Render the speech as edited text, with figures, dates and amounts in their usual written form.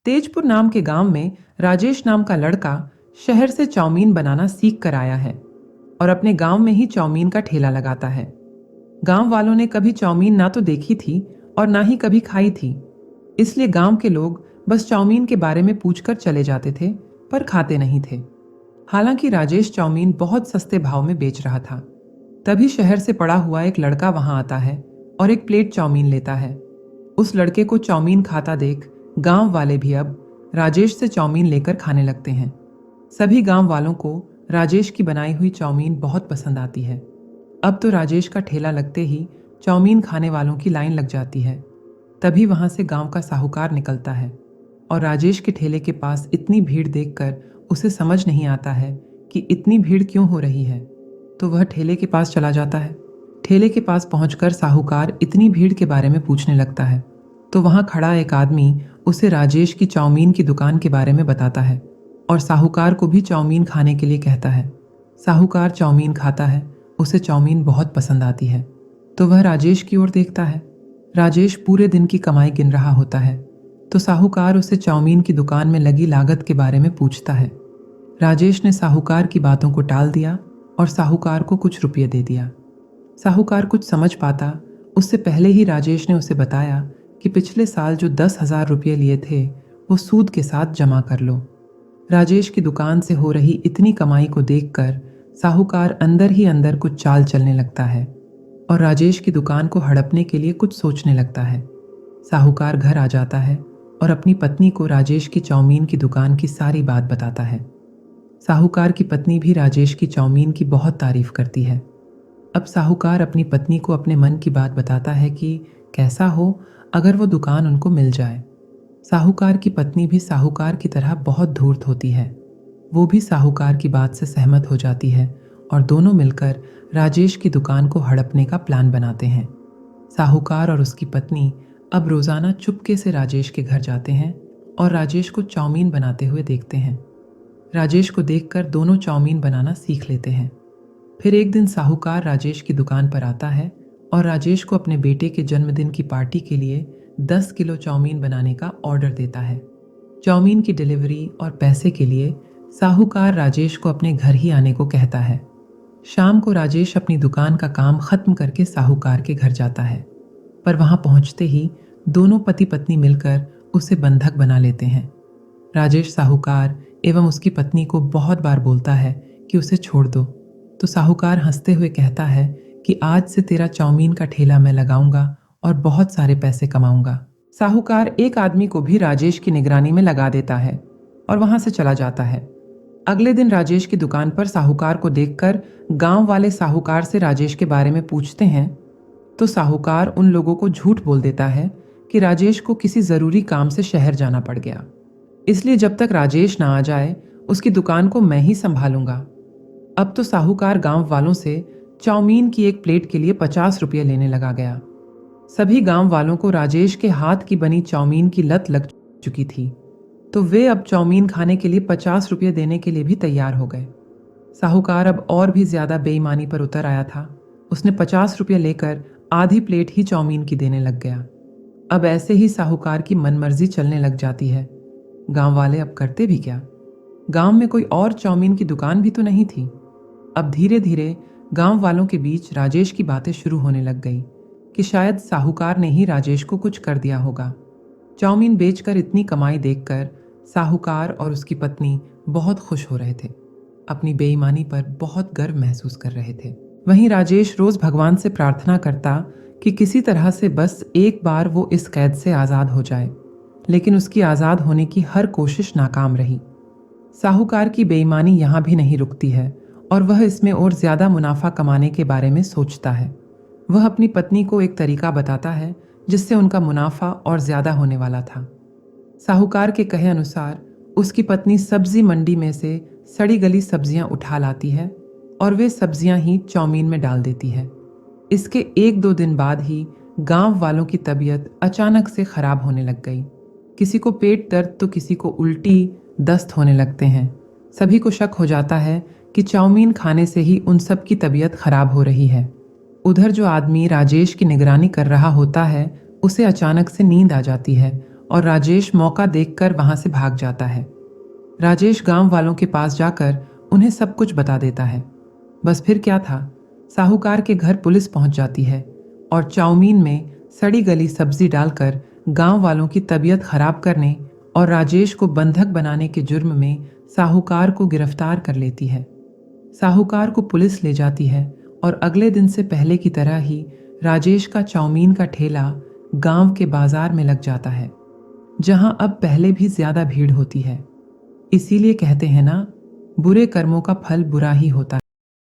तेजपुर नाम के गांव में राजेश नाम का लड़का शहर से चाउमीन बनाना सीख कर आया है और अपने गांव में ही चाउमीन का ठेला लगाता है। गांव वालों ने कभी चाउमीन ना तो देखी थी और ना ही कभी खाई थी, इसलिए गांव के लोग बस चाउमीन के बारे में पूछकर चले जाते थे, पर खाते नहीं थे। हालांकि राजेश चाउमीन बहुत सस्ते भाव में बेच रहा था। तभी शहर से पड़ा हुआ एक लड़का वहां आता है और एक प्लेट चाउमीन लेता है। उस लड़के को चाउमीन खाता देख गांव वाले भी अब राजेश से चाउमीन लेकर खाने लगते हैं। सभी गांव वालों को राजेश की बनाई हुई चाउमीन बहुत पसंद आती है। अब तो राजेश का ठेला लगते ही चाउमीन खाने वालों की लाइन लग जाती है। तभी वहां से गांव का साहूकार निकलता है और राजेश के ठेले के पास इतनी भीड़ देखकर उसे समझ नहीं आता है कि इतनी भीड़ क्यों हो रही है। तो वह ठेले के पास चला जाता है। ठेले के पास पहुंचकर साहूकार इतनी भीड़ के बारे में पूछने लगता है। तो वहां खड़ा एक आदमी उसे राजेश की चाउमीन की दुकान के बारे में बताता है और साहूकार को भी चाउमीन खाने के लिए कहता है। साहूकार चाउमीन खाता है, उसे चाउमीन बहुत पसंद आती है। तो वह राजेश की ओर देखता है। राजेश पूरे दिन की कमाई गिन रहा होता है। तो साहूकार उसे चाउमीन की दुकान में लगी लागत के बारे में पूछता है। राजेश ने साहूकार की बातों को टाल दिया और साहूकार को कुछ रुपये दे दिया। साहूकार कुछ समझ पाता उससे पहले ही राजेश ने उसे बताया कि पिछले साल जो 10,000 रुपये लिए थे वो सूद के साथ जमा कर लो। राजेश की दुकान से हो रही इतनी कमाई को देखकर साहूकार अंदर ही अंदर कुछ चाल चलने लगता है और राजेश की दुकान को हड़पने के लिए कुछ सोचने लगता है। साहूकार घर आ जाता है और अपनी पत्नी को राजेश की चाउमीन की दुकान की सारी बात बताता है। साहूकार की पत्नी भी राजेश की चाउमीन की बहुत तारीफ करती है। अब साहूकार अपनी पत्नी को अपने मन की बात बताता है कि कैसा हो अगर वो दुकान उनको मिल जाए। साहूकार की पत्नी भी साहूकार की तरह बहुत धूर्त होती है। वो भी साहूकार की बात से सहमत हो जाती है और दोनों मिलकर राजेश की दुकान को हड़पने का प्लान बनाते हैं। साहूकार और उसकी पत्नी अब रोजाना चुपके से राजेश के घर जाते हैं और राजेश को चाउमीन बनाते हुए देखते हैं। राजेश को देखकर दोनों चाउमीन बनाना सीख लेते हैं। फिर एक दिन साहूकार राजेश की दुकान पर आता है और राजेश को अपने बेटे के जन्मदिन की पार्टी के लिए 10 किलो चाउमीन बनाने का ऑर्डर देता है। चाउमीन की डिलीवरी और पैसे के लिए साहूकार राजेश को अपने घर ही आने को कहता है। शाम को राजेश अपनी दुकान का काम खत्म करके साहूकार के घर जाता है, पर वहां पहुंचते ही दोनों पति पत्नी मिलकर उसे बंधक बना लेते हैं। राजेश साहूकार एवं उसकी पत्नी को बहुत बार बोलता है कि उसे छोड़ दो, तो साहूकार हंसते हुए कहता है कि आज से तेरा चाउमीन का ठेला मैं लगाऊंगा और बहुत सारे पैसे कमाऊंगा। साहूकार एक आदमी को भी राजेश की निगरानी में लगा देता है और वहां से चला जाता है। अगले दिन राजेश की दुकान पर साहूकार को देखकर गांव वाले साहूकार से राजेश के बारे में पूछते हैं, तो साहूकार उन लोगों को झूठ बोल देता है कि राजेश को किसी जरूरी काम से शहर जाना पड़ गया, इसलिए जब तक राजेश ना आ जाए उसकी दुकान को मैं ही संभालूंगा। अब तो साहूकार गांव वालों से चाउमीन की एक प्लेट के लिए 50 रुपये लेने लगा गया। सभी गांव वालों को राजेश के हाथ की बनी चाउमीन की लत लग चुकी थी, तो वे अब चाउमीन खाने के लिए 50 रुपये देने के लिए भी तैयार हो गए। साहूकार अब और भी ज्यादा बेईमानी पर उतर आया था। उसने 50 रुपये लेकर आधी प्लेट ही चाउमीन की देने लग गया। अब ऐसे ही साहूकार की मनमर्जी चलने लग जाती है। गांव वाले अब करते भी क्या? गांव में कोई और चाउमीन की दुकान भी तो नहीं थी। अब धीरे धीरे गांव वालों के बीच राजेश की बातें शुरू होने लग गई कि शायद साहूकार ने ही राजेश को कुछ कर दिया होगा। चाउमीन बेचकर इतनी कमाई देखकर साहूकार और उसकी पत्नी बहुत खुश हो रहे थे। अपनी बेईमानी पर बहुत गर्व महसूस कर रहे थे। वहीं राजेश रोज भगवान से प्रार्थना करता कि किसी तरह से बस एक बार वो इस कैद से आज़ाद हो जाए, लेकिन उसकी आज़ाद होने की हर कोशिश नाकाम रही। साहूकार की बेईमानी यहाँ भी नहीं रुकती है और वह इसमें और ज़्यादा मुनाफा कमाने के बारे में सोचता है। वह अपनी पत्नी को एक तरीका बताता है जिससे उनका मुनाफा और ज़्यादा होने वाला था। साहूकार के कहे अनुसार उसकी पत्नी सब्जी मंडी में से सड़ी गली सब्जियां उठा लाती है और वे सब्जियां ही चाउमीन में डाल देती है। इसके 1-2 दिन बाद ही गांव वालों की तबीयत अचानक से खराब होने लग गई। किसी को पेट दर्द तो किसी को उल्टी दस्त होने लगते हैं। सभी को शक हो जाता है कि चाउमीन खाने से ही उन सब की तबीयत खराब हो रही है। उधर जो आदमी राजेश की निगरानी कर रहा होता है उसे अचानक से नींद आ जाती है और राजेश मौका देखकर वहां से भाग जाता है। राजेश गांव वालों के पास जाकर उन्हें सब कुछ बता देता है। बस फिर क्या था, साहूकार के घर पुलिस पहुंच जाती है और चाउमीन में सड़ी गली सब्जी डालकर गांव वालों की तबीयत खराब करने और राजेश को बंधक बनाने के जुर्म में साहूकार को गिरफ्तार कर लेती है। साहूकार को पुलिस ले जाती है और अगले दिन से पहले की तरह ही राजेश का चाउमीन का ठेला गांव के बाजार में लग जाता है, जहां अब पहले भी ज्यादा भीड़ होती है। इसीलिए कहते हैं ना, बुरे कर्मों का फल बुरा ही होता है।